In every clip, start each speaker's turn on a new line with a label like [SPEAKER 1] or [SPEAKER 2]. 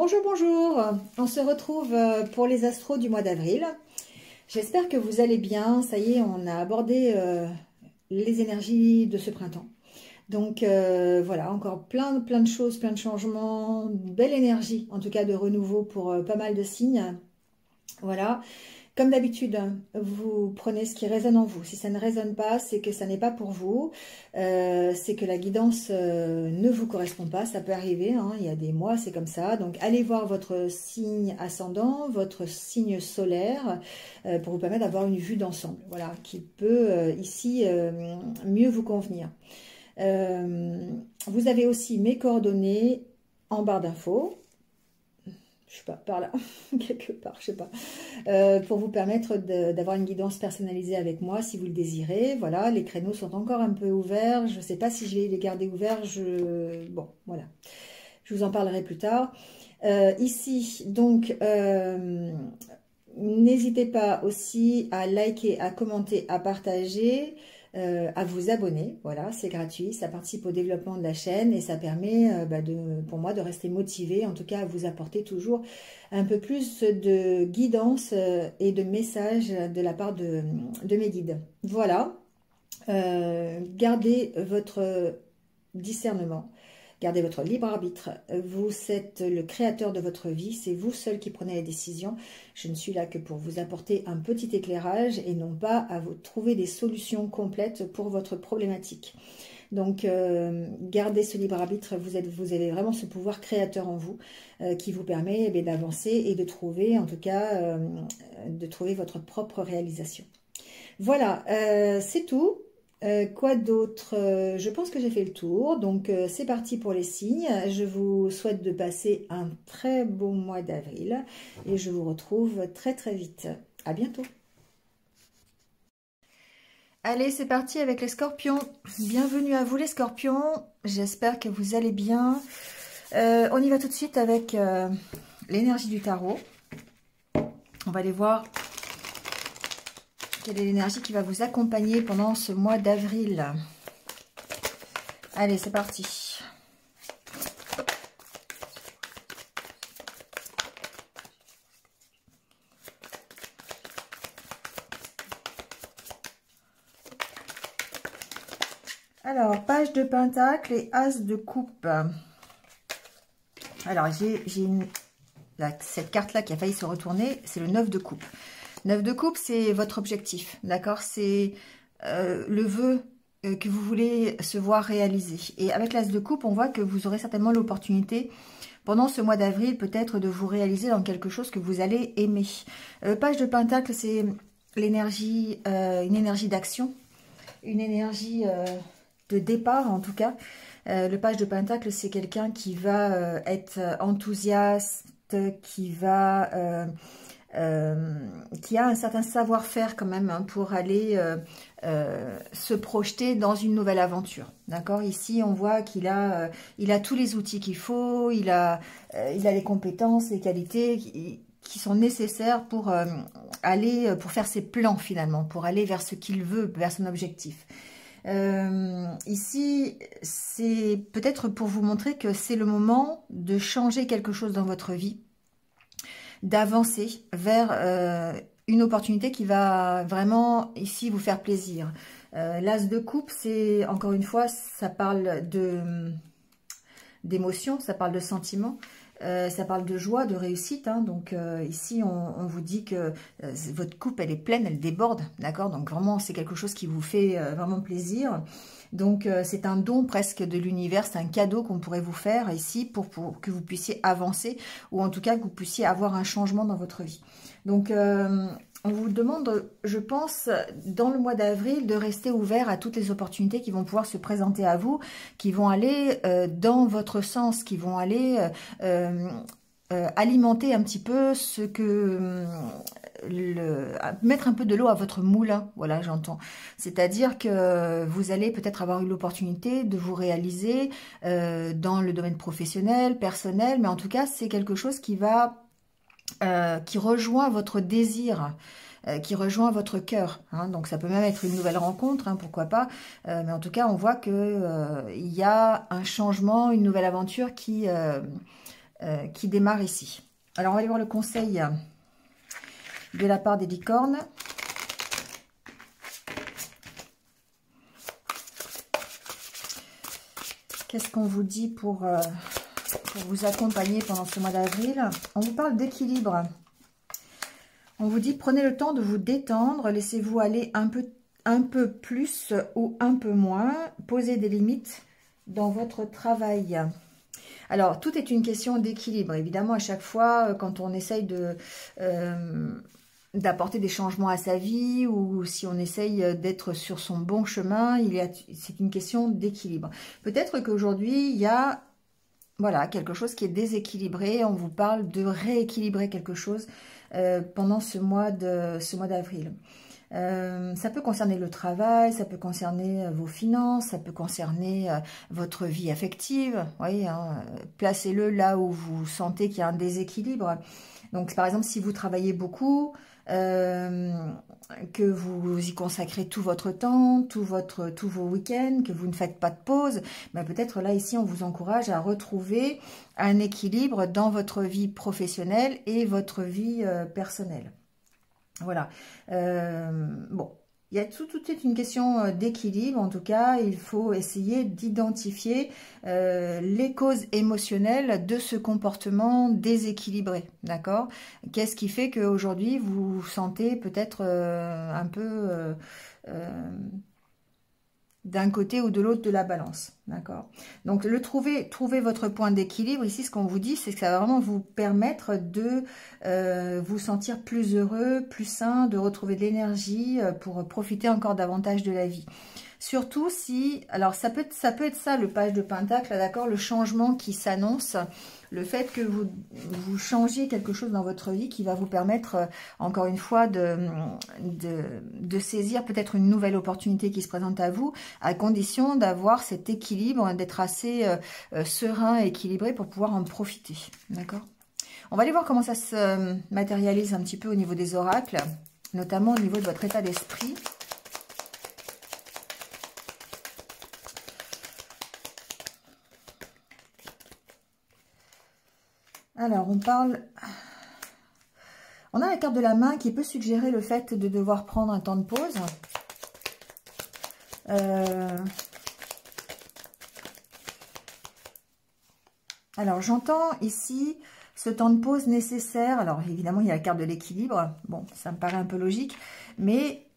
[SPEAKER 1] Bonjour, bonjour. On se retrouve pour les astros du mois d'avril. J'espère que vous allez bien. Ça y est, on a abordé les énergies de ce printemps. Donc voilà, encore plein de choses, plein de changements, belle énergie, en tout cas de renouveau pour pas mal de signes. Voilà. Comme d'habitude, vous prenez ce qui résonne en vous. Si ça ne résonne pas, c'est que ça n'est pas pour vous. C'est que la guidance ne vous correspond pas. Ça peut arriver, hein, il y a des mois, c'est comme ça. Donc, allez voir votre signe ascendant, votre signe solaire, pour vous permettre d'avoir une vue d'ensemble. Voilà, qui peut ici mieux vous convenir. Vous avez aussi mes coordonnées en barre d'infos. Je sais pas, par là, quelque part, je sais pas, pour vous permettre d'avoir une guidance personnalisée avec moi si vous le désirez. Voilà, les créneaux sont encore un peu ouverts, je ne sais pas si je vais les garder ouverts, bon, voilà, je vous en parlerai plus tard. Ici, donc, n'hésitez pas aussi à liker, à commenter, à partager, à vous abonner. Voilà, c'est gratuit, ça participe au développement de la chaîne et ça permet pour moi de rester motivée, en tout cas à vous apporter toujours un peu plus de guidance et de messages de la part de mes guides. Voilà, gardez votre discernement. Gardez votre libre arbitre. Vous êtes le créateur de votre vie. C'est vous seul qui prenez les décisions. Je ne suis là que pour vous apporter un petit éclairage et non pas à vous trouver des solutions complètes pour votre problématique. Donc, gardez ce libre arbitre. Vous avez vraiment ce pouvoir créateur en vous qui vous permet d'avancer et de trouver, en tout cas, de trouver votre propre réalisation. Voilà, c'est tout. Quoi d'autre? Je pense que j'ai fait le tour, donc c'est parti pour les signes. Je vous souhaite de passer un très beau mois d'avril et je vous retrouve très très vite. À bientôt. Allez, c'est parti avec les scorpions. Bienvenue à vous les scorpions, j'espère que vous allez bien. On y va tout de suite avec l'énergie du tarot. On va aller voir quelle est l'énergie qui va vous accompagner pendant ce mois d'avril. Allez, c'est parti. Alors, page de pentacle et as de coupe. Alors, cette carte-là qui a failli se retourner, c'est le 9 de coupe. 9 de coupe, c'est votre objectif, d'accord? C'est le vœu que vous voulez se voir réaliser. Et avec l'as de coupe, on voit que vous aurez certainement l'opportunité, pendant ce mois d'avril, peut-être de vous réaliser dans quelque chose que vous allez aimer. Page de pentacle, c'est l'énergie, une énergie d'action, une énergie de départ en tout cas. Le page de pentacle, c'est quelqu'un qui va être enthousiaste, qui a un certain savoir-faire quand même, hein, pour aller se projeter dans une nouvelle aventure. D'accord? Ici, on voit qu'il a tous les outils qu'il faut, il a les compétences, les qualités qui sont nécessaires pour pour faire ses plans finalement, pour aller vers ce qu'il veut, vers son objectif. Ici, c'est peut-être pour vous montrer que c'est le moment de changer quelque chose dans votre vie, d'avancer vers une opportunité qui va vraiment ici vous faire plaisir. L'as de coupe, c'est encore une fois, ça parle d'émotion, ça parle de sentiments, ça parle de joie, de réussite, hein. Donc ici on vous dit que votre coupe elle est pleine, elle déborde, d'accord? Donc vraiment c'est quelque chose qui vous fait vraiment plaisir. Donc c'est un don presque de l'univers, c'est un cadeau qu'on pourrait vous faire ici pour que vous puissiez avancer, ou en tout cas que vous puissiez avoir un changement dans votre vie. Donc on vous demande, je pense, dans le mois d'avril, de rester ouvert à toutes les opportunités qui vont pouvoir se présenter à vous, qui vont aller dans votre sens, qui vont aller alimenter un petit peu ce que... mettre un peu de l'eau à votre moulin, voilà, j'entends. C'est-à-dire que vous allez peut-être avoir eu l'opportunité de vous réaliser dans le domaine professionnel, personnel, mais en tout cas, c'est quelque chose qui va... qui rejoint votre désir, qui rejoint votre cœur, hein. Donc ça peut même être une nouvelle rencontre, hein, pourquoi pas, mais en tout cas on voit que il y a un changement, une nouvelle aventure qui qui démarre ici. Alors, on va aller voir le conseil de la part des licornes. Qu'est-ce qu'on vous dit pour vous accompagner pendant ce mois d'avril? On vous parle d'équilibre. On vous dit, prenez le temps de vous détendre, laissez-vous aller un peu plus ou un peu moins, posez des limites dans votre travail. Alors, tout est une question d'équilibre. Évidemment, à chaque fois, quand on essaye d'apporter des changements à sa vie ou si on essaye d'être sur son bon chemin, c'est une question d'équilibre. Peut-être qu'aujourd'hui, il y a voilà, quelque chose qui est déséquilibré. On vous parle de rééquilibrer quelque chose pendant ce mois d'avril. Ça peut concerner le travail, ça peut concerner vos finances, ça peut concerner votre vie affective. Vous voyez, hein, placez-le là où vous sentez qu'il y a un déséquilibre. Donc, par exemple, si vous travaillez beaucoup, que vous y consacrez tout votre temps, tous vos week-ends, que vous ne faites pas de pause, ben peut-être là, ici, on vous encourage à retrouver un équilibre dans votre vie professionnelle et votre vie personnelle. Voilà. Bon, il y a tout est une question d'équilibre. En tout cas, il faut essayer d'identifier les causes émotionnelles de ce comportement déséquilibré. D'accord? Qu'est-ce qui fait qu'aujourd'hui, vous vous sentez peut-être un peu d'un côté ou de l'autre de la balance, d'accord? Donc, trouver votre point d'équilibre, ici, ce qu'on vous dit, c'est que ça va vraiment vous permettre de vous sentir plus heureux, plus sain, de retrouver de l'énergie pour profiter encore davantage de la vie. Surtout si, alors ça peut être ça, le page de Pentacle, d'accord, le changement qui s'annonce, le fait que vous changiez quelque chose dans votre vie qui va vous permettre, encore une fois, de saisir peut-être une nouvelle opportunité qui se présente à vous, à condition d'avoir cet équilibre, d'être assez serein et équilibré pour pouvoir en profiter, d'accord? On va aller voir comment ça se matérialise un petit peu au niveau des oracles, notamment au niveau de votre état d'esprit. Alors, on a la carte de la main qui peut suggérer le fait de devoir prendre un temps de pause. Alors, j'entends ici ce temps de pause nécessaire. Alors, évidemment, il y a la carte de l'équilibre. Bon, ça me paraît un peu logique. Mais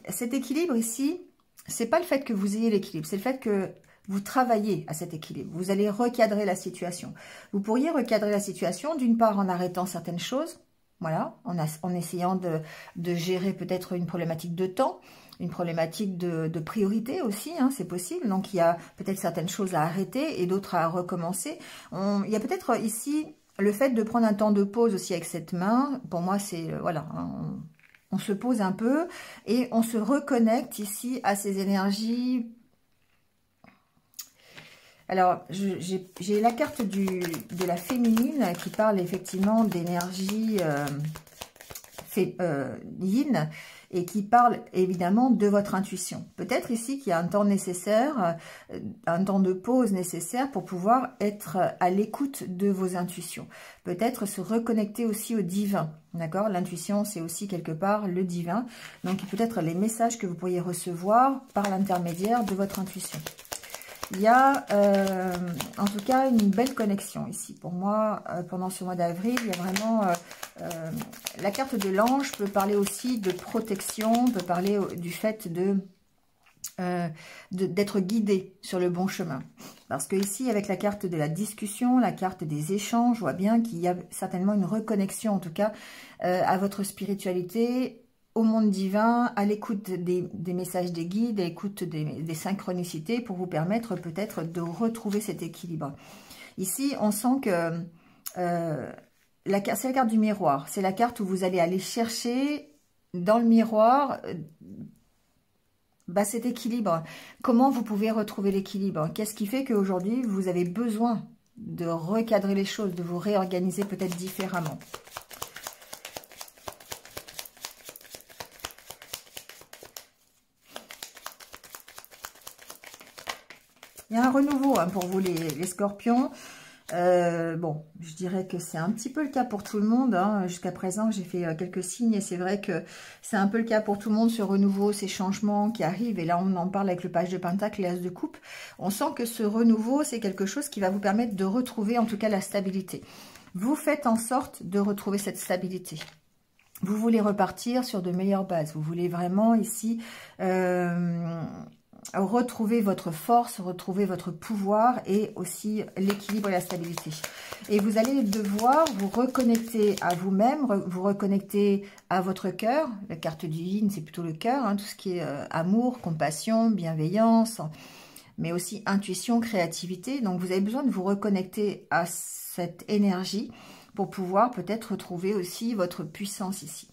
[SPEAKER 1] cet équilibre ici, c'est pas le fait que vous ayez l'équilibre, c'est le fait que vous travaillez à cet équilibre. Vous allez recadrer la situation. Vous pourriez recadrer la situation, d'une part en arrêtant certaines choses, voilà, en essayant de gérer peut-être une problématique de temps, une problématique de priorité aussi, hein, c'est possible. Donc, il y a peut-être certaines choses à arrêter et d'autres à recommencer. Il y a peut-être ici le fait de prendre un temps de pause aussi avec cette main. Pour moi, c'est, voilà, hein, on se pose un peu et on se reconnecte ici à ces énergies. Alors, j'ai la carte de la féminine qui parle effectivement d'énergie yin et qui parle évidemment de votre intuition. Peut-être ici qu'il y a un temps nécessaire, un temps de pause nécessaire pour pouvoir être à l'écoute de vos intuitions. Peut-être se reconnecter aussi au divin, d'accord? L'intuition, c'est aussi quelque part le divin. Donc, peut-être les messages que vous pourriez recevoir par l'intermédiaire de votre intuition. Il y a en tout cas une belle connexion ici. Pour moi, pendant ce mois d'avril, il y a vraiment... la carte de l'ange peut parler aussi de protection, peut parler du fait d'être guidé sur le bon chemin. Parce que ici, avec la carte de la discussion, la carte des échanges, je vois bien qu'il y a certainement une reconnexion, en tout cas, à votre spiritualité, au monde divin, à l'écoute des messages des guides, à l'écoute des synchronicités pour vous permettre peut-être de retrouver cet équilibre. Ici, on sent que c'est la carte du miroir. C'est la carte où vous allez aller chercher dans le miroir cet équilibre. Comment vous pouvez retrouver l'équilibre? Qu'est-ce qui fait qu'aujourd'hui, vous avez besoin de recadrer les choses, de vous réorganiser peut-être différemment? Il y a un renouveau hein, pour vous les scorpions. Bon, je dirais que c'est un petit peu le cas pour tout le monde. Hein. Jusqu'à présent, j'ai fait quelques signes et c'est vrai que c'est un peu le cas pour tout le monde, ce renouveau, ces changements qui arrivent. Et là, on en parle avec le page de Pentacle et l'As de Coupe. On sent que ce renouveau, c'est quelque chose qui va vous permettre de retrouver en tout cas la stabilité. Vous faites en sorte de retrouver cette stabilité. Vous voulez repartir sur de meilleures bases. Vous voulez vraiment ici retrouver votre force, retrouver votre pouvoir et aussi l'équilibre et la stabilité. Et vous allez devoir vous reconnecter à vous-même, vous reconnecter à votre cœur. La carte du yin, c'est plutôt le cœur, hein, tout ce qui est amour, compassion, bienveillance, mais aussi intuition, créativité. Donc vous avez besoin de vous reconnecter à cette énergie pour pouvoir peut-être retrouver aussi votre puissance ici.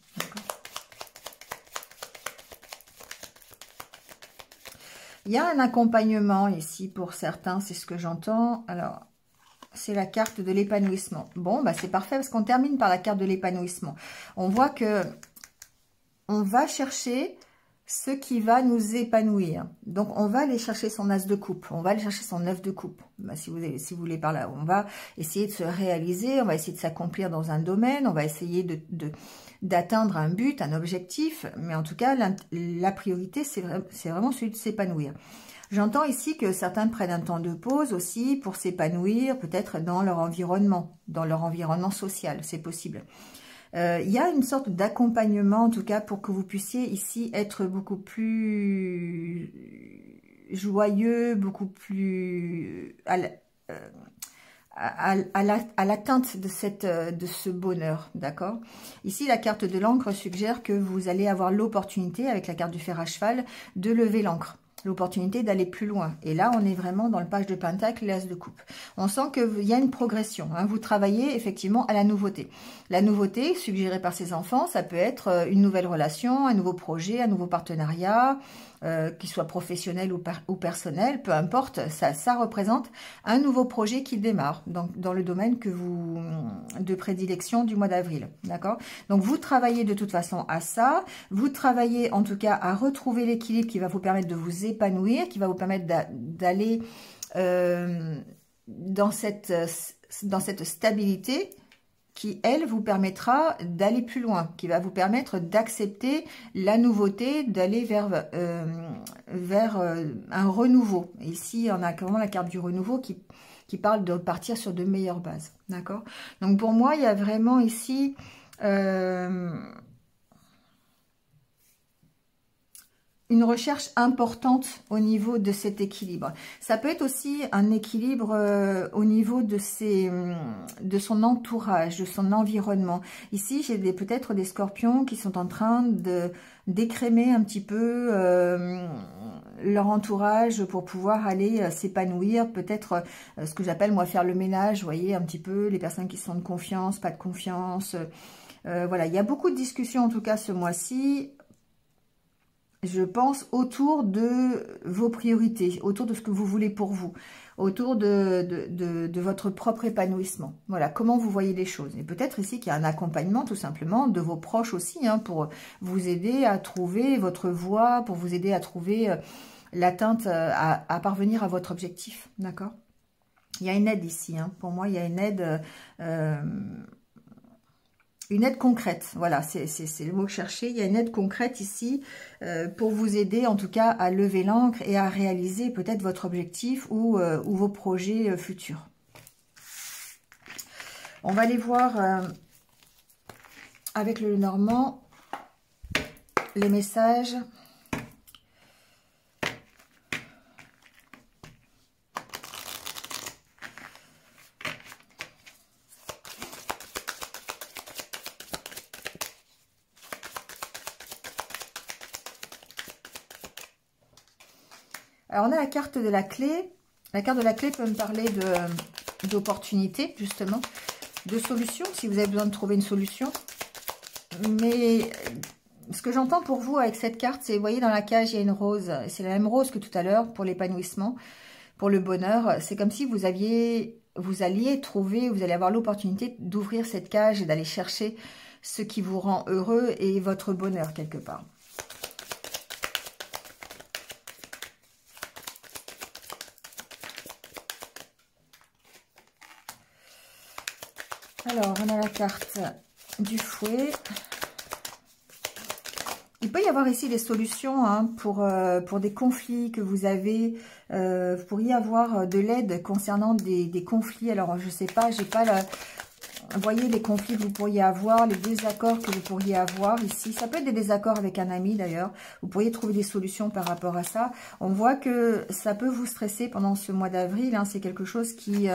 [SPEAKER 1] Il y a un accompagnement ici pour certains, c'est ce que j'entends. Alors, c'est la carte de l'épanouissement. Bon, bah c'est parfait parce qu'on termine par la carte de l'épanouissement. On voit que on va chercher ce qui va nous épanouir. Donc, on va aller chercher son as de coupe. On va aller chercher son 9 de coupe. Bah, si vous voulez par là, on va essayer de se réaliser. On va essayer de s'accomplir dans un domaine. On va essayer d'atteindre un but, un objectif. Mais en tout cas, la priorité, c'est vraiment celui de s'épanouir. J'entends ici que certains prennent un temps de pause aussi pour s'épanouir, peut-être dans leur environnement social. C'est possible. Il y a une sorte d'accompagnement, en tout cas, pour que vous puissiez ici être beaucoup plus joyeux, beaucoup plus à l'atteinte de ce bonheur, d'accord? Ici, la carte de l'encre suggère que vous allez avoir l'opportunité, avec la carte du fer à cheval, de lever l'encre. L'opportunité d'aller plus loin. Et là, on est vraiment dans le page de Pentacle et l'As de Coupe. On sent qu'il y a une progression. Hein. Vous travaillez effectivement à la nouveauté. La nouveauté, suggérée par ces enfants, ça peut être une nouvelle relation, un nouveau projet, un nouveau partenariat, qu'il soit professionnel ou personnel, peu importe. Ça représente un nouveau projet qui démarre dans le domaine de prédilection du mois d'avril. D'accord? Donc, vous travaillez de toute façon à ça. Vous travaillez en tout cas à retrouver l'équilibre qui va vous permettre de vous épanouir, qui va vous permettre d'aller dans cette stabilité qui, elle, vous permettra d'aller plus loin, qui va vous permettre d'accepter la nouveauté, d'aller vers un renouveau. Ici, on a vraiment la carte du renouveau qui parle de partir sur de meilleures bases. D'accord? Donc, pour moi, il y a vraiment ici... une recherche importante au niveau de cet équilibre. Ça peut être aussi un équilibre au niveau de son entourage, de son environnement. Ici, j'ai peut-être des scorpions qui sont en train d'écrémer un petit peu leur entourage pour pouvoir aller s'épanouir. Peut-être ce que j'appelle, moi, faire le ménage. Vous voyez, un petit peu les personnes qui sont de confiance, pas de confiance. Voilà, il y a beaucoup de discussions en tout cas ce mois-ci. Je pense autour de vos priorités, autour de ce que vous voulez pour vous, autour de votre propre épanouissement. Voilà, comment vous voyez les choses. Et peut-être ici qu'il y a un accompagnement tout simplement de vos proches aussi, hein, pour vous aider à trouver votre voie, pour vous aider à trouver l'atteinte, à parvenir à votre objectif. D'accord? Il y a une aide ici, hein. Pour moi, il y a une aide... une aide concrète, voilà, c'est le mot que je cherchais. Il y a une aide concrète ici pour vous aider en tout cas à lever l'encre et à réaliser peut-être votre objectif ou vos projets futurs. On va aller voir avec le Normand les messages. Alors, on a la carte de la clé. La carte de la clé peut me parler d'opportunités, justement, de solutions, si vous avez besoin de trouver une solution. Mais ce que j'entends pour vous avec cette carte, c'est, vous voyez, dans la cage, il y a une rose. C'est la même rose que tout à l'heure pour l'épanouissement, pour le bonheur. C'est comme si vous alliez trouver, vous allez avoir l'opportunité d'ouvrir cette cage et d'aller chercher ce qui vous rend heureux et votre bonheur quelque part. Alors, on a la carte du fouet. Il peut y avoir ici des solutions hein, pour des conflits que vous avez. Vous pourriez avoir de l'aide concernant des conflits. Alors, je ne sais pas, j'ai pas la... Vous voyez les conflits que vous pourriez avoir, les désaccords que vous pourriez avoir ici. Ça peut être des désaccords avec un ami d'ailleurs. Vous pourriez trouver des solutions par rapport à ça. On voit que ça peut vous stresser pendant ce mois d'avril. Hein, c'est quelque chose qui...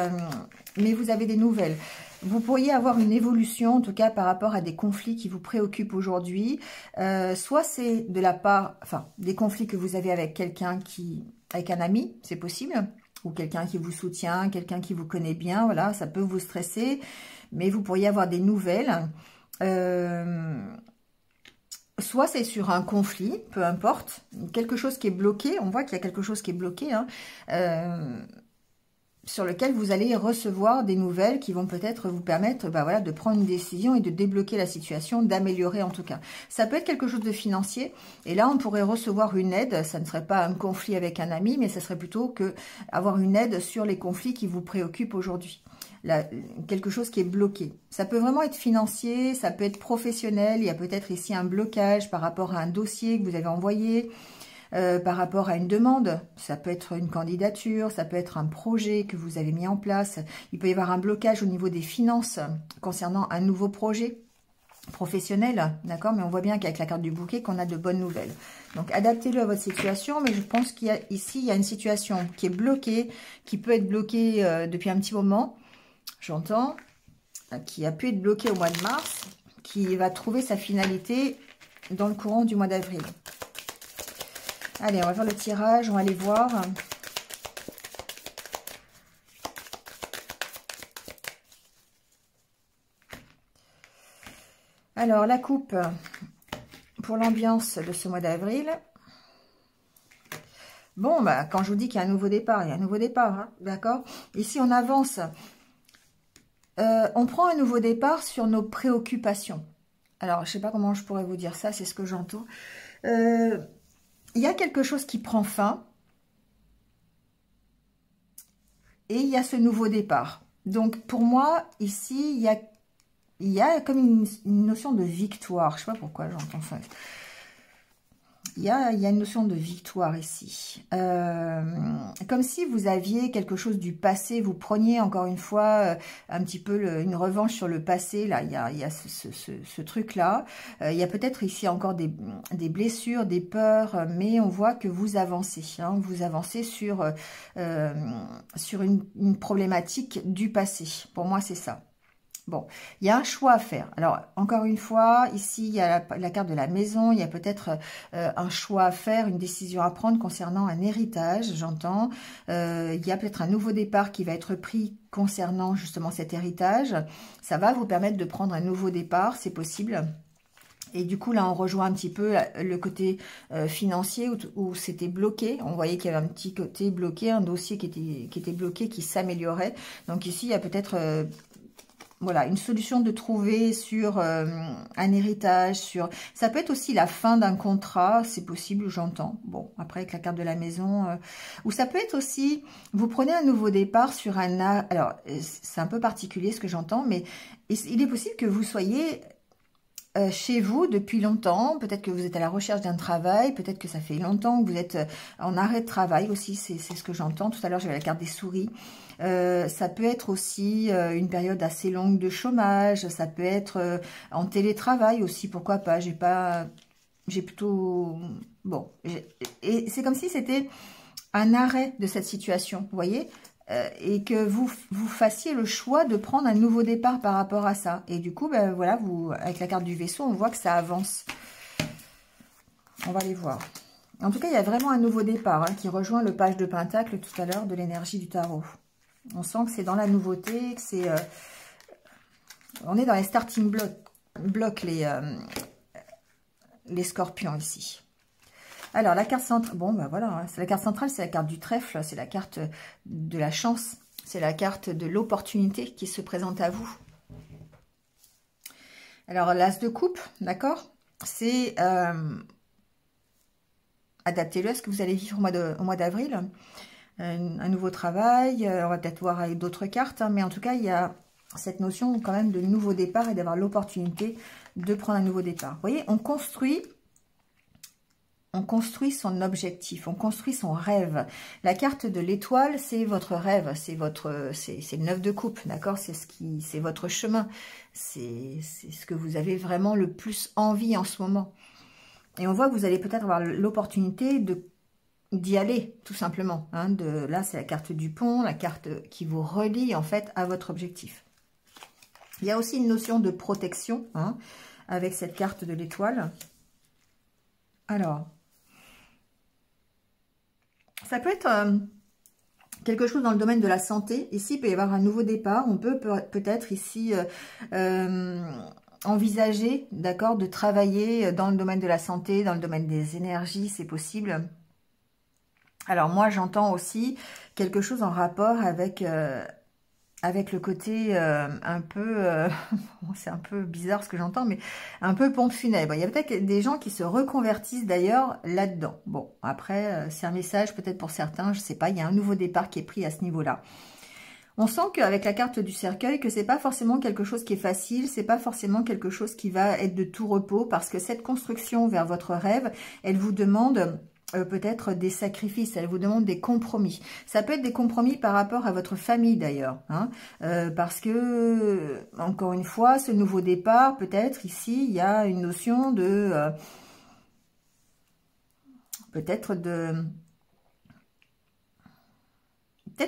[SPEAKER 1] mais vous avez des nouvelles. Vous pourriez avoir une évolution, en tout cas par rapport à des conflits qui vous préoccupent aujourd'hui. Soit c'est de la part... Enfin, des conflits que vous avez avec quelqu'un qui... Avec un ami, c'est possible. Ou quelqu'un qui vous soutient, quelqu'un qui vous connaît bien. Voilà, ça peut vous stresser. Mais vous pourriez avoir des nouvelles. Soit c'est sur un conflit, peu importe. Quelque chose qui est bloqué. On voit qu'il y a quelque chose qui est bloqué. Hein, sur lequel vous allez recevoir des nouvelles qui vont peut-être vous permettre voilà, de prendre une décision et de débloquer la situation, d'améliorer en tout cas. Ça peut être quelque chose de financier. Et là, on pourrait recevoir une aide. Ça ne serait pas un conflit avec un ami, mais ça serait plutôt que avoir une aide sur les conflits qui vous préoccupent aujourd'hui. Là, quelque chose qui est bloqué. Ça peut vraiment être financier, ça peut être professionnel. Il y a peut-être ici un blocage par rapport à un dossier que vous avez envoyé, par rapport à une demande. Ça peut être une candidature, ça peut être un projet que vous avez mis en place. Il peut y avoir un blocage au niveau des finances concernant un nouveau projet professionnel, d'accord? Mais on voit bien qu'avec la carte du bouquet, qu'on a de bonnes nouvelles. Donc, adaptez-le à votre situation, mais je pense qu'il y a ici, il y a une situation qui est bloquée, qui peut être bloquée depuis un petit moment. J'entends, qui a pu être bloqué au mois de mars, qui va trouver sa finalité dans le courant du mois d'avril. Allez, on va faire le tirage, on va aller voir. Alors, la coupe pour l'ambiance de ce mois d'avril. Bon, bah, quand je vous dis qu'il y a un nouveau départ, il y a un nouveau départ, hein, d'accord? Ici, on avance. On prend un nouveau départ sur nos préoccupations. Alors, je ne sais pas comment je pourrais vous dire ça, c'est ce que j'entends. Il y a quelque chose qui prend fin. Et il y a ce nouveau départ. Donc, pour moi, ici, il y a comme une notion de victoire. Je ne sais pas pourquoi j'entends ça. Il y a une notion de victoire ici. Comme si vous aviez quelque chose du passé, vous preniez encore une fois un petit peu une revanche sur le passé. Là, il y a ce truc-là. Il y a peut-être ici encore des blessures, des peurs, mais on voit que vous avancez. Hein, vous avancez sur une problématique du passé. Pour moi, c'est ça. Bon, il y a un choix à faire. Alors, encore une fois, ici, il y a la carte de la maison. Il y a peut-être un choix à faire, une décision à prendre concernant un héritage, j'entends. Il y a peut-être un nouveau départ qui va être pris concernant justement cet héritage. Ça va vous permettre de prendre un nouveau départ, c'est possible. Et du coup, là, on rejoint un petit peu le côté financier où c'était bloqué. On voyait qu'il y avait un petit côté bloqué, un dossier qui était bloqué, qui s'améliorait. Donc ici, il y a peut-être... voilà, une solution de trouver sur un héritage, ça peut être aussi la fin d'un contrat, c'est possible, j'entends. Bon, après avec la carte de la maison, ou ça peut être aussi, vous prenez un nouveau départ sur alors c'est un peu particulier ce que j'entends, mais il est possible que vous soyez chez vous depuis longtemps, peut-être que vous êtes à la recherche d'un travail, peut-être que ça fait longtemps que vous êtes en arrêt de travail aussi, c'est ce que j'entends. Tout à l'heure, j'avais la carte des souris. Ça peut être aussi une période assez longue de chômage, ça peut être en télétravail aussi, pourquoi pas. J'ai plutôt... Bon, et c'est comme si c'était un arrêt de cette situation, vous voyez, et que vous fassiez le choix de prendre un nouveau départ par rapport à ça. Et du coup, ben, voilà, avec la carte du vaisseau, on voit que ça avance. On va aller voir. En tout cas, il y a vraiment un nouveau départ qui rejoint le page de Pentacle tout à l'heure de l'énergie du tarot. On sent que c'est dans la nouveauté, que c'est... on est dans les starting blocks, les scorpions ici. Alors, la carte centrale, bon, ben voilà, c'est la carte centrale, c'est la carte du trèfle, c'est la carte de la chance, c'est la carte de l'opportunité qui se présente à vous. Alors, l'as de coupe, d'accord, c'est adaptez-le à ce que vous allez vivre au mois d'avril. Un nouveau travail, on va peut-être voir avec d'autres cartes, hein, mais en tout cas, il y a cette notion quand même de nouveau départ et d'avoir l'opportunité de prendre un nouveau départ. Vous voyez, on construit son objectif, on construit son rêve. La carte de l'étoile, c'est votre rêve, c'est le 9 de coupe, d'accord? C'est votre chemin, c'est ce que vous avez vraiment le plus envie en ce moment. Et on voit que vous allez peut-être avoir l'opportunité d'y aller, tout simplement. Hein, là, c'est la carte du pont, la carte qui vous relie en fait à votre objectif. Il y a aussi une notion de protection, hein, avec cette carte de l'étoile. Alors, ça peut être quelque chose dans le domaine de la santé. Ici, il peut y avoir un nouveau départ. On peut peut-être ici envisager, d'accord, de travailler dans le domaine de la santé, dans le domaine des énergies, c'est possible. Alors moi, j'entends aussi quelque chose en rapport avec le côté un peu, c'est un peu bizarre ce que j'entends, mais un peu pompe funèbre. Il y a peut-être des gens qui se reconvertissent d'ailleurs là-dedans. Bon, après, c'est un message peut-être pour certains, je sais pas, il y a un nouveau départ qui est pris à ce niveau-là. On sent qu'avec la carte du cercueil, que c'est pas forcément quelque chose qui est facile, c'est pas forcément quelque chose qui va être de tout repos, parce que cette construction vers votre rêve, elle vous demande peut-être des sacrifices, elle vous demande des compromis. Ça peut être des compromis par rapport à votre famille d'ailleurs, hein, parce que, encore une fois, ce nouveau départ, peut-être ici, il y a une notion de... peut-être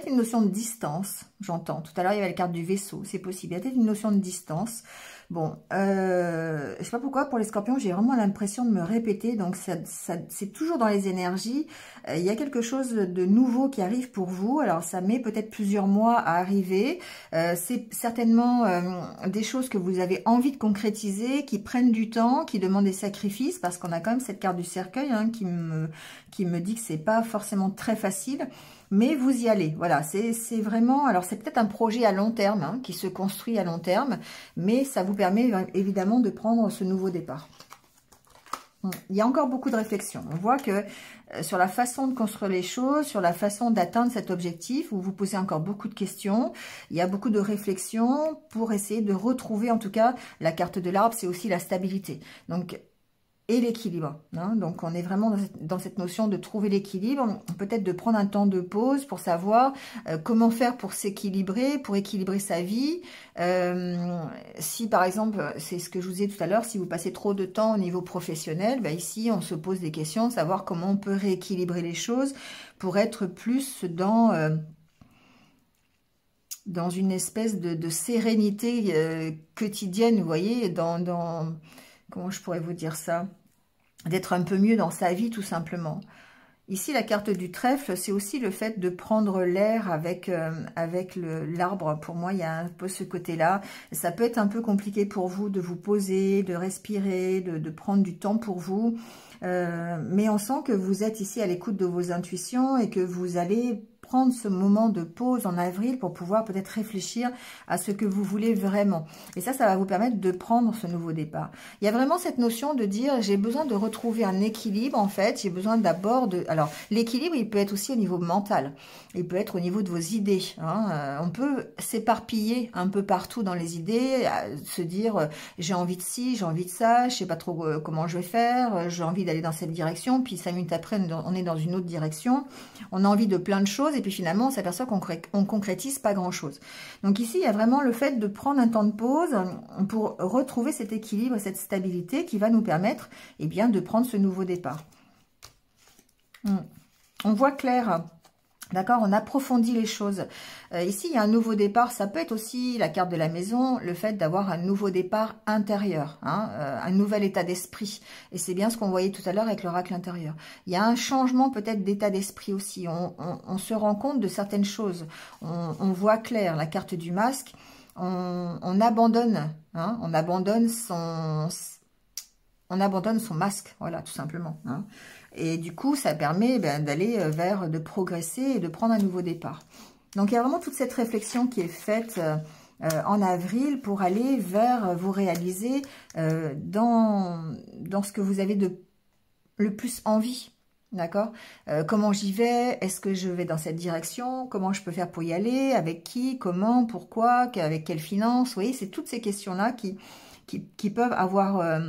[SPEAKER 1] une notion de distance, j'entends. Tout à l'heure, il y avait la carte du vaisseau, c'est possible. Il y a peut-être une notion de distance. Bon, je sais pas pourquoi, pour les scorpions, j'ai vraiment l'impression de me répéter. Donc, c'est toujours dans les énergies. Il y a quelque chose de nouveau qui arrive pour vous. Alors, ça met peut-être plusieurs mois à arriver. C'est certainement des choses que vous avez envie de concrétiser, qui prennent du temps, qui demandent des sacrifices, parce qu'on a quand même cette carte du cercueil hein, qui me dit que c'est pas forcément très facile. Mais vous y allez, voilà, c'est vraiment, alors c'est peut-être un projet à long terme, hein, qui se construit à long terme, mais ça vous permet évidemment de prendre ce nouveau départ. Il y a encore beaucoup de réflexion. On voit que sur la façon de construire les choses, sur la façon d'atteindre cet objectif, vous vous posez encore beaucoup de questions. Il y a beaucoup de réflexion pour essayer de retrouver, en tout cas, la carte de l'arbre, c'est aussi la stabilité. Donc, et l'équilibre. Hein. Donc, on est vraiment dans cette notion de trouver l'équilibre, peut-être de prendre un temps de pause pour savoir comment faire pour s'équilibrer, pour équilibrer sa vie. Si, par exemple, c'est ce que je vous disais tout à l'heure, si vous passez trop de temps au niveau professionnel, bah ici, on se pose des questions, savoir comment on peut rééquilibrer les choses pour être plus dans une espèce de sérénité quotidienne, vous voyez, dans comment je pourrais vous dire ça? D'être un peu mieux dans sa vie, tout simplement. Ici, la carte du trèfle, c'est aussi le fait de prendre l'air avec l'arbre. Pour moi, il y a un peu ce côté-là. Ça peut être un peu compliqué pour vous de vous poser, de respirer, de prendre du temps pour vous. Mais on sent que vous êtes ici à l'écoute de vos intuitions et que vous allez prendre ce moment de pause en avril pour pouvoir peut-être réfléchir à ce que vous voulez vraiment. Et ça va vous permettre de prendre ce nouveau départ. Il y a vraiment cette notion de dire, j'ai besoin de retrouver un équilibre, en fait. J'ai besoin d'abord de... Alors, l'équilibre, il peut être aussi au niveau mental. Il peut être au niveau de vos idées. Hein. On peut s'éparpiller un peu partout dans les idées, se dire, j'ai envie de ci, j'ai envie de ça, je sais pas trop comment je vais faire, j'ai envie d'aller dans cette direction, puis 5 minutes après, on est dans une autre direction. On a envie de plein de choses, et puis finalement, on s'aperçoit qu'on concrétise pas grand-chose. Donc ici, il y a vraiment le fait de prendre un temps de pause pour retrouver cet équilibre, cette stabilité qui va nous permettre eh bien, de prendre ce nouveau départ. On voit clair. D'accord, on approfondit les choses. Ici, il y a un nouveau départ. Ça peut être aussi la carte de la maison, le fait d'avoir un nouveau départ intérieur, hein, un nouvel état d'esprit. Et c'est bien ce qu'on voyait tout à l'heure avec l'oracle intérieur. Il y a un changement peut-être d'état d'esprit aussi. On se rend compte de certaines choses. On voit clair. La carte du masque, on abandonne, hein, on abandonne son masque, voilà, tout simplement. Hein. Et du coup, ça permet d'aller de progresser et de prendre un nouveau départ. Donc, il y a vraiment toute cette réflexion qui est faite en avril pour aller vers vous réaliser dans ce que vous avez le plus envie. D'accord? Comment j'y vais? Est-ce que je vais dans cette direction? Comment je peux faire pour y aller? Avec qui? Comment? Pourquoi? Avec quelle finance? Vous voyez, c'est toutes ces questions-là qui peuvent avoir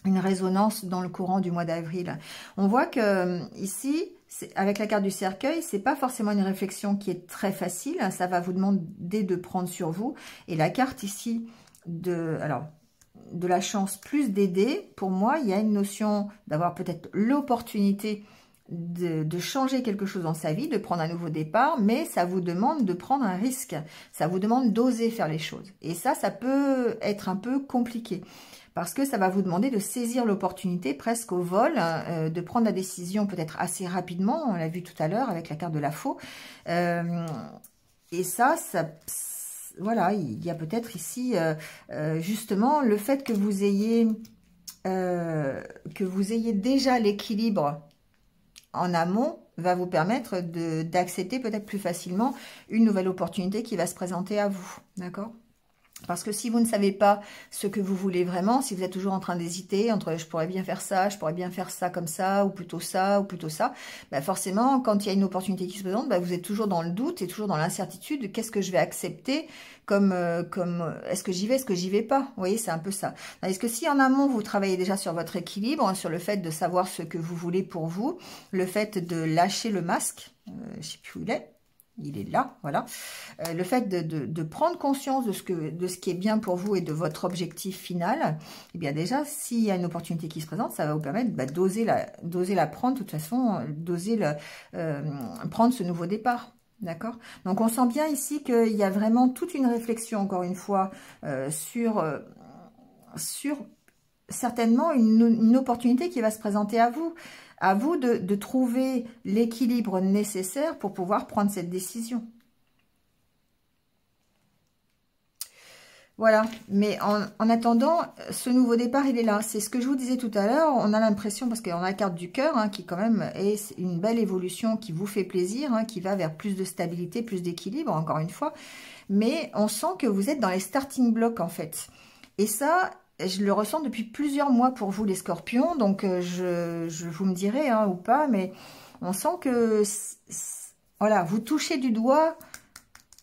[SPEAKER 1] une résonance dans le courant du mois d'avril. On voit que ici, avec la carte du cercueil, c'est pas forcément une réflexion qui est très facile. Ça va vous demander de prendre sur vous. Et la carte ici de la chance plus d'aider, pour moi, il y a une notion d'avoir peut-être l'opportunité de changer quelque chose dans sa vie, de prendre un nouveau départ, mais ça vous demande de prendre un risque. Ça vous demande d'oser faire les choses. Et ça peut être un peu compliqué. Parce que ça va vous demander de saisir l'opportunité presque au vol, de prendre la décision peut-être assez rapidement, on l'a vu tout à l'heure avec la carte de la faux. Et ça voilà, il y a peut-être ici justement le fait que vous ayez déjà l'équilibre en amont va vous permettre d'accepter peut-être plus facilement une nouvelle opportunité qui va se présenter à vous, d'accord ? Parce que si vous ne savez pas ce que vous voulez vraiment, si vous êtes toujours en train d'hésiter entre je pourrais bien faire ça, je pourrais bien faire ça comme ça, ou plutôt ça, bah forcément, quand il y a une opportunité qui se présente, bah vous êtes toujours dans le doute et toujours dans l'incertitude de qu'est-ce que je vais accepter comme est-ce que j'y vais, est-ce que j'y vais pas. Vous voyez, c'est un peu ça. Est-ce que si en amont, vous travaillez déjà sur votre équilibre, sur le fait de savoir ce que vous voulez pour vous, le fait de lâcher le masque, je sais plus où il est là, voilà. Le fait de prendre conscience de ce qui est bien pour vous et de votre objectif final, eh bien déjà, s'il y a une opportunité qui se présente, ça va vous permettre d'oser la prendre, de toute façon, d'oser prendre ce nouveau départ. D'accord? Donc, on sent bien ici qu'il y a vraiment toute une réflexion, encore une fois, sur certainement une opportunité qui va se présenter à vous. À vous de trouver l'équilibre nécessaire pour pouvoir prendre cette décision. Voilà, mais en attendant, ce nouveau départ, il est là. C'est ce que je vous disais tout à l'heure. On a l'impression, parce qu'on a la carte du cœur, hein, qui quand même est une belle évolution qui vous fait plaisir, hein, qui va vers plus de stabilité, plus d'équilibre, encore une fois. Mais on sent que vous êtes dans les starting blocks, en fait. Et ça, je le ressens depuis plusieurs mois pour vous, les scorpions. Donc, vous me direz, hein, ou pas, mais on sent que, voilà, vous touchez du doigt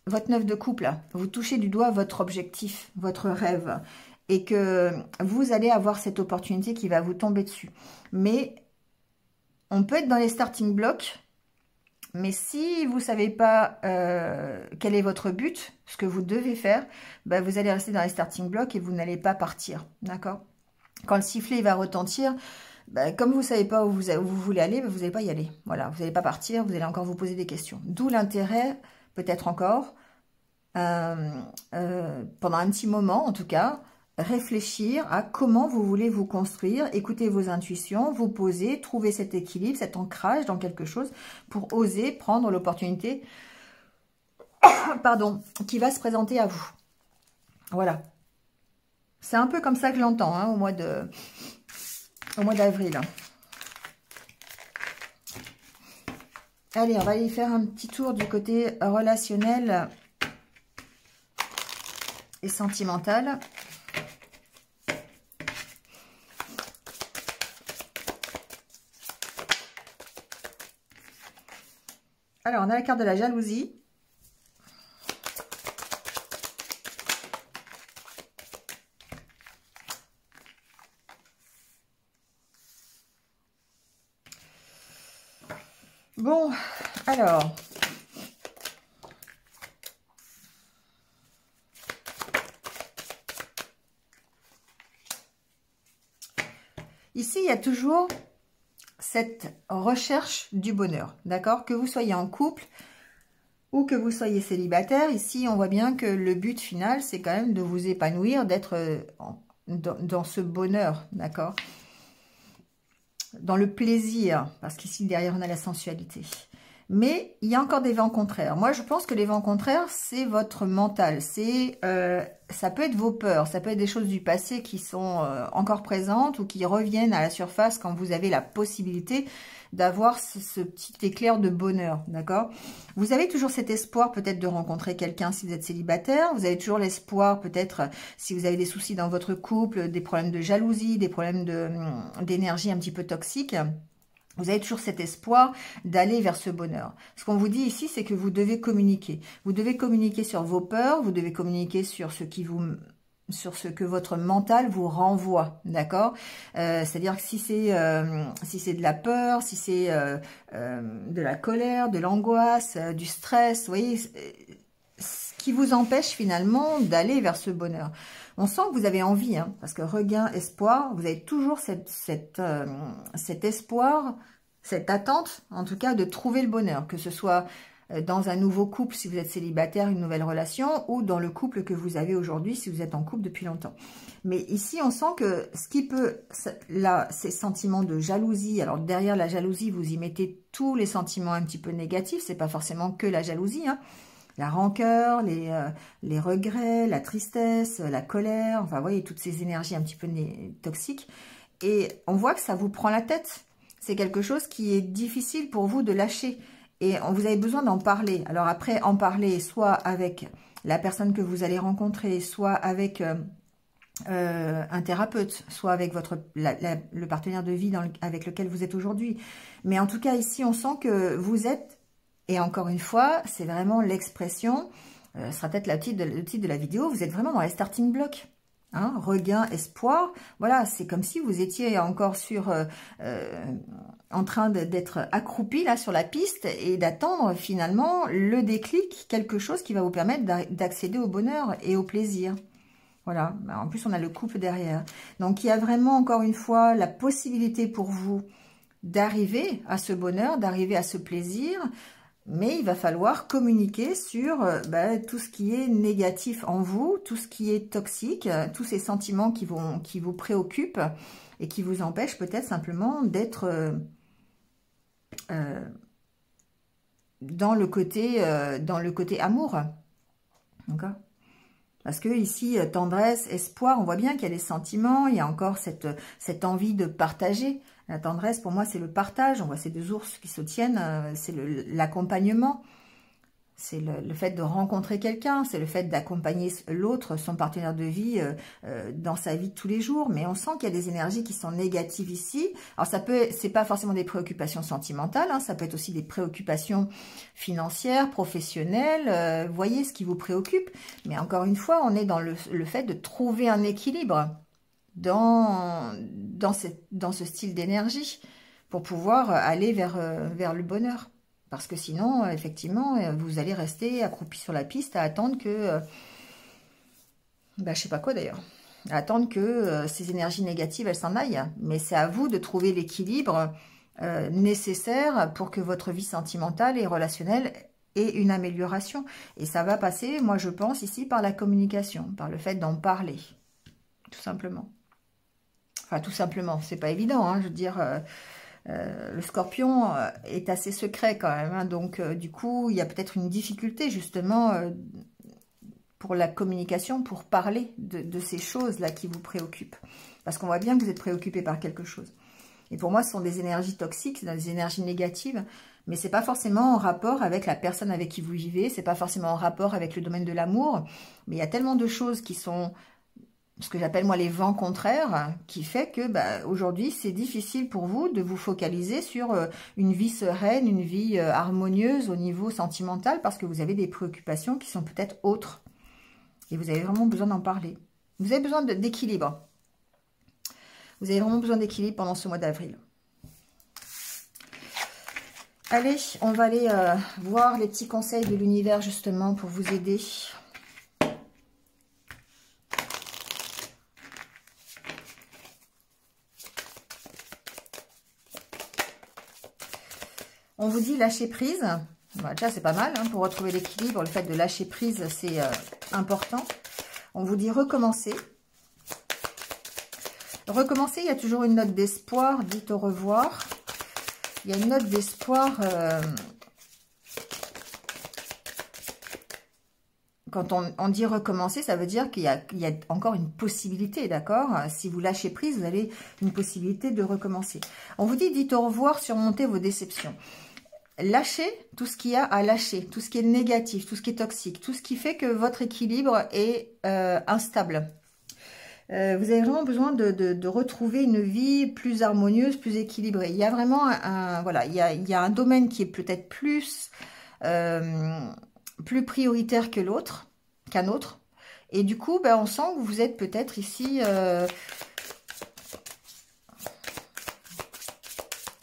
[SPEAKER 1] votre 9 de couple, vous touchez du doigt votre objectif, votre rêve, et que vous allez avoir cette opportunité qui va vous tomber dessus. Mais on peut être dans les starting blocks, mais si vous ne savez pas quel est votre but, ce que vous devez faire, bah vous allez rester dans les starting blocks et vous n'allez pas partir, d'accord? Quand le sifflet va retentir, bah, comme vous ne savez pas où vous voulez aller, bah vous n'allez pas y aller. Voilà, vous n'allez pas partir, vous allez encore vous poser des questions. D'où l'intérêt, peut-être encore, pendant un petit moment en tout cas, réfléchir à comment vous voulez vous construire, écouter vos intuitions, vous poser, trouver cet équilibre, cet ancrage dans quelque chose pour oser prendre l'opportunité pardon, qui va se présenter à vous. Voilà. C'est un peu comme ça que je l'entends, hein, au mois d'avril. Allez, on va aller faire un petit tour du côté relationnel et sentimental. Alors, on a la carte de la jalousie. Bon, alors... Ici, il y a toujours cette recherche du bonheur, d'accord? Que vous soyez en couple ou que vous soyez célibataire, ici, on voit bien que le but final, c'est quand même de vous épanouir, d'être dans ce bonheur, d'accord? Dans le plaisir, parce qu'ici, derrière, on a la sensualité. Mais il y a encore des vents contraires. Moi, je pense que les vents contraires, c'est votre mental. Ça peut être vos peurs, ça peut être des choses du passé qui sont encore présentes ou qui reviennent à la surface quand vous avez la possibilité d'avoir ce petit éclair de bonheur, d'accord? Vous avez toujours cet espoir peut-être de rencontrer quelqu'un si vous êtes célibataire. Vous avez toujours l'espoir peut-être si vous avez des soucis dans votre couple, des problèmes de jalousie, des problèmes d'énergie un petit peu toxique. Vous avez toujours cet espoir d'aller vers ce bonheur. Ce qu'on vous dit ici, c'est que vous devez communiquer. Vous devez communiquer sur vos peurs, vous devez communiquer sur ce que votre mental vous renvoie, d'accord? C'est-à-dire que si c'est de la peur, si c'est de la colère, de l'angoisse, du stress, vous voyez, ce qui vous empêche finalement d'aller vers ce bonheur. On sent que vous avez envie, hein, parce que regain, espoir, vous avez toujours cet espoir, cette attente, en tout cas, de trouver le bonheur, que ce soit dans un nouveau couple, si vous êtes célibataire, une nouvelle relation, ou dans le couple que vous avez aujourd'hui, si vous êtes en couple depuis longtemps. Mais ici, on sent que ce qui peut, là, ces sentiments de jalousie, alors derrière la jalousie, vous y mettez tous les sentiments un petit peu négatifs, c'est pas forcément que la jalousie, hein. La rancœur, les regrets, la tristesse, la colère, enfin, vous voyez, toutes ces énergies un petit peu toxiques. Et on voit que ça vous prend la tête. C'est quelque chose qui est difficile pour vous de lâcher. Et vous avez besoin d'en parler. Alors après, en parler soit avec la personne que vous allez rencontrer, soit avec un thérapeute, soit avec le partenaire de vie avec lequel vous êtes aujourd'hui. Mais en tout cas, ici, on sent que vous êtes... Et encore une fois, c'est vraiment l'expression, ce sera peut-être le titre de la vidéo, vous êtes vraiment dans les starting blocks. Hein, regain, espoir, voilà, c'est comme si vous étiez encore en train d'être accroupi là sur la piste et d'attendre finalement le déclic, quelque chose qui va vous permettre d'accéder au bonheur et au plaisir. Voilà, en plus on a le couple derrière. Donc il y a vraiment encore une fois la possibilité pour vous d'arriver à ce bonheur, d'arriver à ce plaisir. Mais il va falloir communiquer sur tout ce qui est négatif en vous, tout ce qui est toxique, tous ces sentiments qui vous préoccupent et qui vous empêchent peut-être simplement d'être dans le côté amour. D'accord ? Parce que ici, tendresse, espoir, on voit bien qu'il y a des sentiments, il y a encore cette envie de partager. La tendresse, pour moi, c'est le partage. On voit ces deux ours qui se tiennent, c'est l'accompagnement. C'est le fait de rencontrer quelqu'un, c'est le fait d'accompagner l'autre, son partenaire de vie, dans sa vie de tous les jours. Mais on sent qu'il y a des énergies qui sont négatives ici. Alors c'est pas forcément des préoccupations sentimentales, hein, ça peut être aussi des préoccupations financières, professionnelles. Voyez ce qui vous préoccupe. Mais encore une fois, on est dans le fait de trouver un équilibre dans ce style d'énergie pour pouvoir aller vers le bonheur. Parce que sinon, effectivement, vous allez rester accroupi sur la piste à attendre que... je sais pas quoi d'ailleurs. À attendre que ces énergies négatives, elles s'en aillent. Mais c'est à vous de trouver l'équilibre nécessaire pour que votre vie sentimentale et relationnelle ait une amélioration. Et ça va passer, moi je pense, ici par la communication, par le fait d'en parler. Tout simplement. Enfin, tout simplement, c'est pas évident, hein, je veux dire... le scorpion est assez secret quand même, hein, donc du coup, il y a peut-être une difficulté justement pour la communication, pour parler de ces choses-là qui vous préoccupent. Parce qu'on voit bien que vous êtes préoccupé par quelque chose. Et pour moi, ce sont des énergies toxiques, des énergies négatives, mais c'est pas forcément en rapport avec la personne avec qui vous vivez, c'est pas forcément en rapport avec le domaine de l'amour, mais il y a tellement de choses qui sont... ce que j'appelle moi les vents contraires, qui fait que aujourd'hui c'est difficile pour vous de vous focaliser sur une vie sereine, une vie harmonieuse au niveau sentimental, parce que vous avez des préoccupations qui sont peut-être autres. Et vous avez vraiment besoin d'en parler. Vous avez besoin d'équilibre. Vous avez vraiment besoin d'équilibre pendant ce mois d'avril. Allez, on va aller voir les petits conseils de l'univers justement pour vous aider. On vous dit lâcher prise. Déjà, c'est pas mal hein, pour retrouver l'équilibre. Le fait de lâcher prise, c'est important. On vous dit recommencer. Recommencer, il y a toujours une note d'espoir. Dites au revoir. Il y a une note d'espoir. Quand on dit recommencer, ça veut dire qu'il y a encore une possibilité, d'accord? Si vous lâchez prise, vous avez une possibilité de recommencer. On vous dit, dites au revoir, surmontez vos déceptions. Lâchez tout ce qu'il y a à lâcher, tout ce qui est négatif, tout ce qui est toxique, tout ce qui fait que votre équilibre est instable. Vous avez vraiment besoin de retrouver une vie plus harmonieuse, plus équilibrée. Il y a vraiment voilà, il y a un domaine qui est peut-être plus prioritaire que l'autre, qu'un autre. Et du coup, ben, on sent que vous êtes peut-être ici...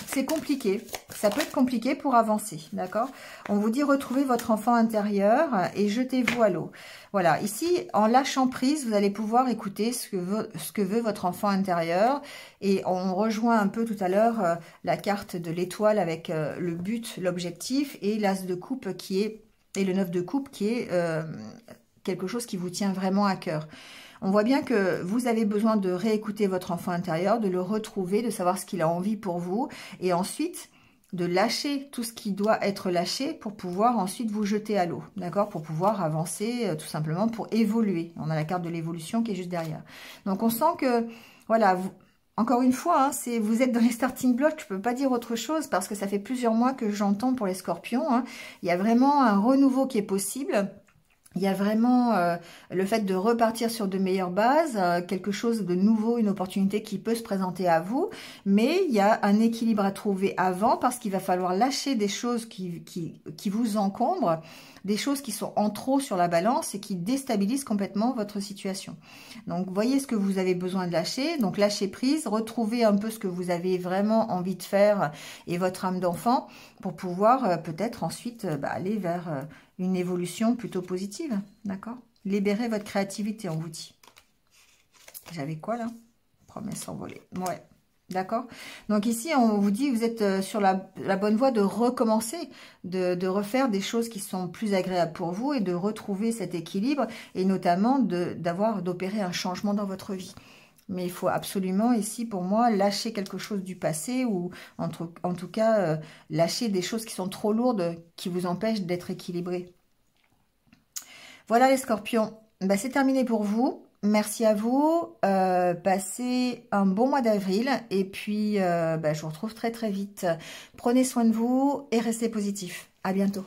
[SPEAKER 1] c'est compliqué. Ça peut être compliqué pour avancer, d'accord? On vous dit retrouvez votre enfant intérieur et jetez-vous à l'eau. Voilà, ici, en lâchant prise, vous allez pouvoir écouter ce que veut votre enfant intérieur. Et on rejoint un peu tout à l'heure la carte de l'étoile avec le but, l'objectif et l'as de coupe et le 9 de coupe qui est quelque chose qui vous tient vraiment à cœur. On voit bien que vous avez besoin de réécouter votre enfant intérieur, de le retrouver, de savoir ce qu'il a envie pour vous. Et ensuite, de lâcher tout ce qui doit être lâché pour pouvoir ensuite vous jeter à l'eau. D'accord? Pour pouvoir avancer, tout simplement, pour évoluer. On a la carte de l'évolution qui est juste derrière. Donc, on sent que, voilà, encore une fois, hein, vous êtes dans les starting blocks. Je ne peux pas dire autre chose parce que ça fait plusieurs mois que j'entends pour les scorpions. Hein. Il y a vraiment un renouveau qui est possible. Il y a vraiment le fait de repartir sur de meilleures bases, quelque chose de nouveau, une opportunité qui peut se présenter à vous, mais il y a un équilibre à trouver avant parce qu'il va falloir lâcher des choses qui vous encombrent, des choses qui sont en trop sur la balance et qui déstabilisent complètement votre situation. Donc, voyez ce que vous avez besoin de lâcher, donc lâchez prise, retrouvez un peu ce que vous avez vraiment envie de faire et votre âme d'enfant pour pouvoir peut-être ensuite aller vers... une évolution plutôt positive, d'accord? Libérez votre créativité, on vous dit. J'avais quoi, là? Promesse envolée. Ouais, d'accord? Donc ici, on vous dit, vous êtes sur la bonne voie de recommencer, de refaire des choses qui sont plus agréables pour vous et de retrouver cet équilibre et notamment d'opérer un changement dans votre vie. Mais il faut absolument, ici, pour moi, lâcher quelque chose du passé ou, en tout cas, lâcher des choses qui sont trop lourdes, qui vous empêchent d'être équilibré. Voilà les scorpions. Ben, c'est terminé pour vous. Merci à vous. Passez un bon mois d'avril. Et puis, je vous retrouve très très vite. Prenez soin de vous et restez positifs. À bientôt.